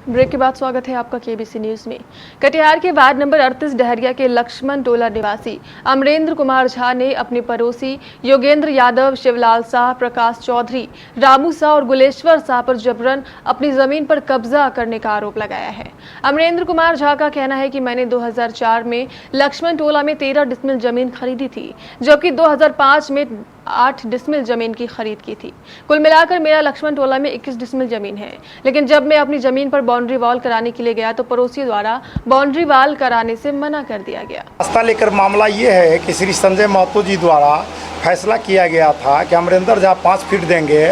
Break के बाद स्वागत है आपका केबीसी न्यूज में। कटिहार के वार्ड नंबर 38 डहरिया के लक्ष्मण टोला निवासी अमरेंद्र कुमार झा ने अपने पड़ोसी योगेंद्र यादव, शिवलाल शाह, प्रकाश चौधरी, रामू शाह और गुलेश्वर शाह पर जबरन अपनी जमीन पर कब्जा करने का आरोप लगाया है। अमरेंद्र कुमार झा का कहना है कि मैंने 2004 में लक्ष्मण टोला में 13 डिसमिल जमीन खरीदी थी, जबकि 2005 में 8 डिसमिल जमीन की खरीद की थी। कुल मिलाकर मेरा लक्ष्मण टोला में 21 डिसमिल जमीन है। लेकिन जब मैं अपनी जमीन पर बाउंड्री वॉल कराने के लिए गया तो पड़ोसियों द्वारा बाउंड्री वॉल कराने से मना कर दिया गया। रास्ता लेकर मामला ये है कि श्री संजय महतो जी द्वारा फैसला किया गया था कि अमरेंद्र झा 5 फीट देंगे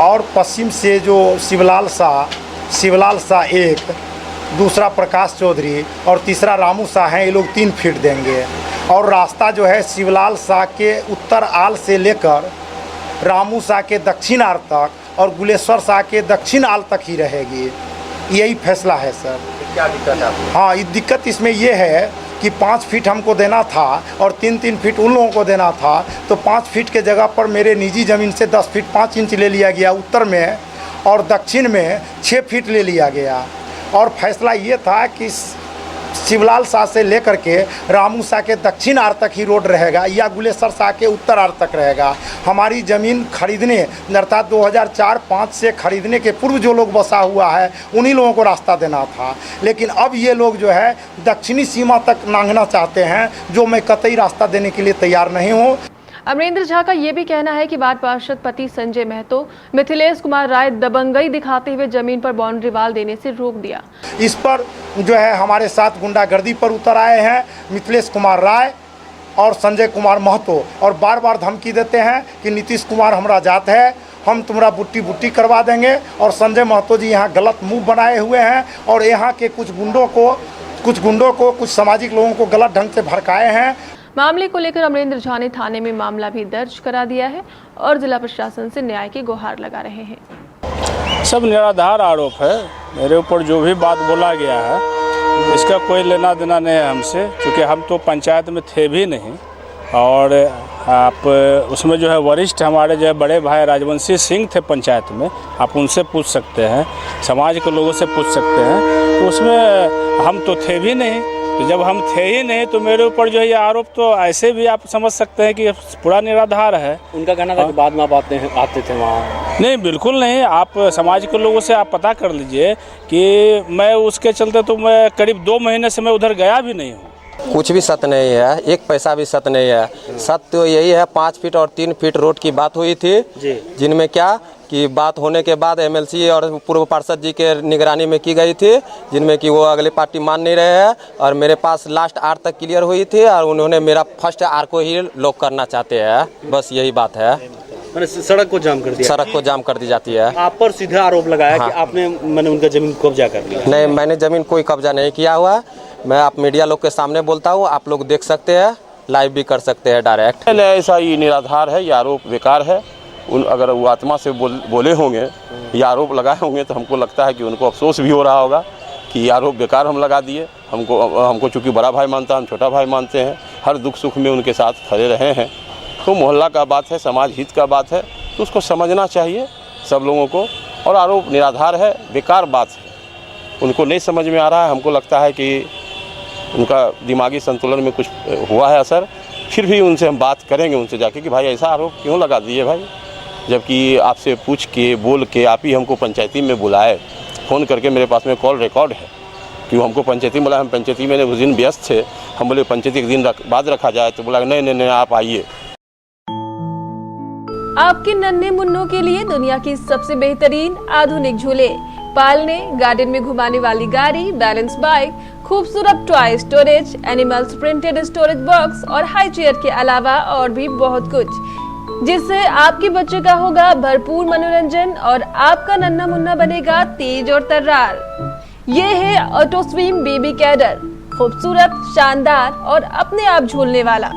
और पश्चिम से जो शिवलाल शाह 1, दूसरा प्रकाश चौधरी और तीसरा रामू शाह हैं, ये लोग 3 फीट देंगे। और रास्ता जो है शिवलाल शाह के उत्तर आल से लेकर रामू शाह के दक्षिण आल तक और गुलेश्वर शाह के दक्षिण आल तक ही रहेगी। यही फैसला है सर। क्या दिक्कत है? हाँ, दिक्कत इसमें ये है कि 5 फीट हमको देना था और 3-3 फीट उन लोगों को देना था, तो 5 फीट के जगह पर मेरे निजी ज़मीन से 10 फीट 5 इंच ले लिया गया उत्तर में, और दक्षिण में 6 फीट ले लिया गया। और फैसला ये था कि शिवलाल शाह से लेकर के रामू शाह के दक्षिण आर तक ही रोड रहेगा या गुलेश्वर शाह के उत्तर आर तक रहेगा। हमारी ज़मीन खरीदने अर्थात 2004-05 से खरीदने के पूर्व जो लोग बसा हुआ है उन्हीं लोगों को रास्ता देना था, लेकिन अब ये लोग जो है दक्षिणी सीमा तक नांगना चाहते हैं, जो मैं कतई रास्ता देने के लिए तैयार नहीं हूँ। अमरेंद्र झा का ये भी कहना है कि वार्ड पार्षद पति संजय महतो, मिथिलेश कुमार राय दबंगई दिखाते हुए जमीन पर बाउंड्री वॉल देने से रोक दिया। इस पर जो है हमारे साथ गुंडागर्दी पर उतर आए हैं मिथिलेश कुमार राय और संजय कुमार महतो, और बार बार धमकी देते हैं कि नीतीश कुमार हमारा जात है, हम तुम्हारा बुट्टी करवा देंगे। और संजय महतो जी यहाँ गलत मुँह बनाए हुए हैं और यहाँ के कुछ गुंडों को कुछ सामाजिक लोगों को गलत ढंग से भड़काए हैं। मामले को लेकर अमरेंद्र झा ने थाने में मामला भी दर्ज करा दिया है और जिला प्रशासन से न्याय की गुहार लगा रहे हैं। सब निराधार आरोप है। मेरे ऊपर जो भी बात बोला गया है इसका कोई लेना देना नहीं है हमसे, क्योंकि हम तो पंचायत में थे भी नहीं। और आप उसमें जो है वरिष्ठ हमारे जो है बड़े भाई राजवंशी सिंह थे पंचायत में, आप उनसे पूछ सकते हैं, समाज के लोगों से पूछ सकते हैं। तो उसमें हम तो थे भी नहीं, तो जब हम थे ही नहीं तो मेरे ऊपर जो है ये आरोप तो ऐसे भी आप समझ सकते हैं कि पूरा निराधार है। उनका कहना था कि बाद में आप आते थे वहाँ। नहीं, बिल्कुल नहीं। आप समाज के लोगों से आप पता कर लीजिए कि मैं उसके चलते तो मैं करीब 2 महीने से मैं उधर गया भी नहीं हूँ। कुछ भी सत्य नहीं है, 1 पैसा भी सत्य नहीं है। सत्य तो यही है 5 फीट और 3 फीट रोड की बात हुई थी, जिनमें क्या कि बात होने के बाद एमएलसी और पूर्व पार्षद जी के निगरानी में की गई थी, जिनमें कि वो अगली पार्टी मान नहीं रहे हैं। और मेरे पास लास्ट आर तक क्लियर हुई थी और उन्होंने मेरा फर्स्ट आर को ही लॉक करना चाहते हैं। बस यही बात है। मैंने सड़क को जाम कर दिया। सड़क को जाम कर दी जाती है। आप पर सीधा आरोप लगाया कि आपने उनका जमीन कब्जा कर लिया। नहीं, मैंने जमीन कोई कब्जा नहीं किया हुआ। मैं आप मीडिया लोग के सामने बोलता हूँ, आप लोग देख सकते हैं, लाइव भी कर सकते हैं डायरेक्ट। ऐसा ये निराधार है, ये आरोप बेकार है। अगर वो आत्मा से बोले होंगे या आरोप लगाए होंगे तो हमको लगता है कि उनको अफसोस भी हो रहा होगा कि ये आरोप बेकार हम लगा दिए। हमको चूँकि बड़ा भाई मानता है, हम छोटा भाई मानते हैं, हर दुख सुख में उनके साथ खड़े रहे हैं। तो मोहल्ला का बात है, समाज हित का बात है, तो उसको समझना चाहिए सब लोगों को। और आरोप निराधार है, बेकार बात है, उनको नहीं समझ में आ रहा है। हमको लगता है कि उनका दिमागी संतुलन में कुछ हुआ है असर। फिर भी उनसे हम बात करेंगे, उनसे जाके कि भाई ऐसा आरोप क्यों लगा दिए भाई, जबकि आपसे पूछ के बोल के आप ही हमको पंचायती में बुलाए। फ़ोन करके मेरे पास में कॉल रिकॉर्ड है कि वो हमको पंचायती में बुलाया। हम पंचायती में उस दिन व्यस्त थे, हम बोले पंचायती एक दिन बाद रखा जाए, तो बोला नहीं आप आइए। आपके नन्हे मुन्नों के लिए दुनिया की सबसे बेहतरीन आधुनिक झूले, पालने, गार्डन में घुमाने वाली गाड़ी, बैलेंस बाइक, खूबसूरत toy storage, animals printed storage box और हाई चेयर के अलावा और भी बहुत कुछ, जिससे आपके बच्चे का होगा भरपूर मनोरंजन और आपका नन्हा मुन्ना बनेगा तेज और तर्रार। ये है ऑटो स्विंग बेबी कैडर, खूबसूरत, शानदार और अपने आप झूलने वाला,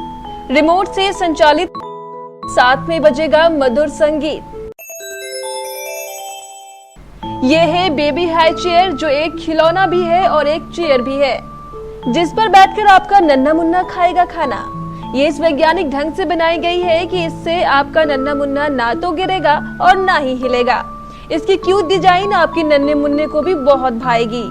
रिमोट से संचालित, साथ में बजेगा मधुर संगीत। ये है बेबी हाई चेयर, जो एक खिलौना भी है और एक चेयर भी है, जिस पर बैठकर आपका नन्हा मुन्ना खाएगा खाना। ये इस वैज्ञानिक ढंग से बनाई गई है कि इससे आपका नन्हा मुन्ना ना तो गिरेगा और ना ही हिलेगा। इसकी क्यूट डिजाइन आपके नन्हे मुन्ने को भी बहुत भाएगी।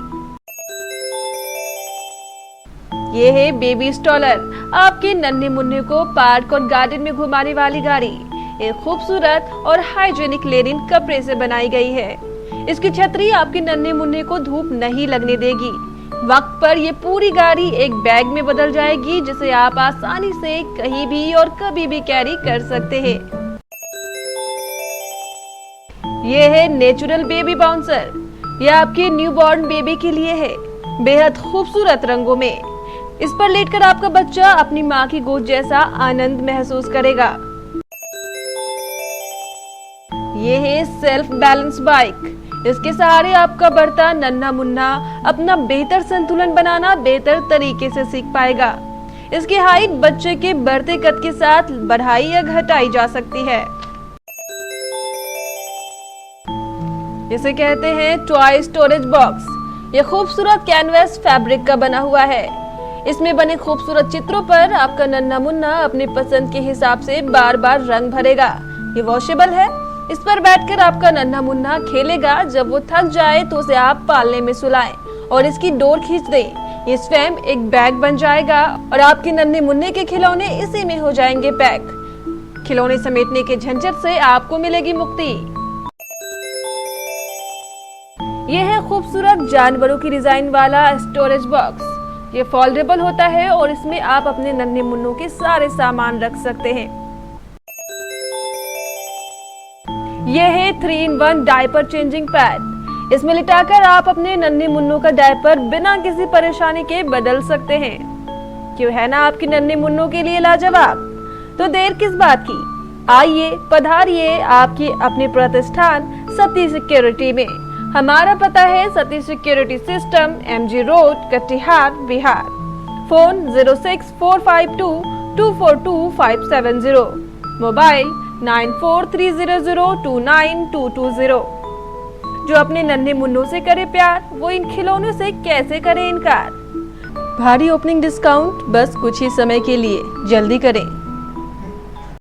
ये है बेबी स्टॉलर, आपके नन्हे मुन्ने को पार्क और गार्डन में घुमाने वाली गाड़ी। एक खूबसूरत और हाइजीनिक लेनिन कपड़े से बनाई गई है। इसकी छतरी आपके नन्हे मुन्ने को धूप नहीं लगने देगी। वक्त पर ये पूरी गाड़ी एक बैग में बदल जाएगी, जिसे आप आसानी से कहीं भी और कभी भी कैरी कर सकते हैं। ये है नेचुरल बेबी बाउंसर, यह आपके न्यूबॉर्न बेबी के लिए है, बेहद खूबसूरत रंगों में। इस पर लेटकर आपका बच्चा अपनी माँ की गोद जैसा आनंद महसूस करेगा। ये है सेल्फ बैलेंस बाइक, इसके सहारे आपका बढ़ता नन्हा मुन्ना अपना बेहतर संतुलन बनाना बेहतर तरीके से सीख पाएगा। इसकी हाइट बच्चे के बढ़ते कद के साथ बढ़ाई या घटाई जा सकती है। इसे कहते हैं टॉय स्टोरेज बॉक्स। यह खूबसूरत कैनवस फैब्रिक का बना हुआ है। इसमें बने खूबसूरत चित्रों पर आपका नन्हा मुन्ना अपनी पसंद के हिसाब से बार बार रंग भरेगा। ये वॉशेबल है, इस पर बैठकर आपका नन्हा मुन्ना खेलेगा। जब वो थक जाए तो उसे आप पालने में सुलाएं और इसकी डोर खींच दें। ये स्वयं एक बैग बन जाएगा और आपके नन्हे मुन्ने के खिलौने इसी में हो जाएंगे पैक। खिलौने समेटने के झंझट से आपको मिलेगी मुक्ति। यह है खूबसूरत जानवरों की डिजाइन वाला स्टोरेज बॉक्स। ये फोल्डेबल होता है और इसमें आप अपने नन्हे मुन्नों के सारे सामान रख सकते हैं। यह है 3-in-1 डायपर चेंजिंग पैड। इसमें लिटाकर आप अपने नन्हे मुन्नों का डायपर बिना किसी परेशानी के बदल सकते हैं। क्यों है ना आपके नन्हे मुन्नों के लिए लाजवाब? तो देर किस बात की, आइए पधारिए आपकी अपने प्रतिष्ठान सती सिक्योरिटी में। हमारा पता है Sati security system, MG road, Katihar, Bihar. Phone 06452242570, mobile 9430029220। जो अपने नन्हे मुन्नों से करे प्यार, वो इन खिलौनों से कैसे करे इनकार। भारी ओपनिंग डिस्काउंट बस कुछ ही समय के लिए, जल्दी करें।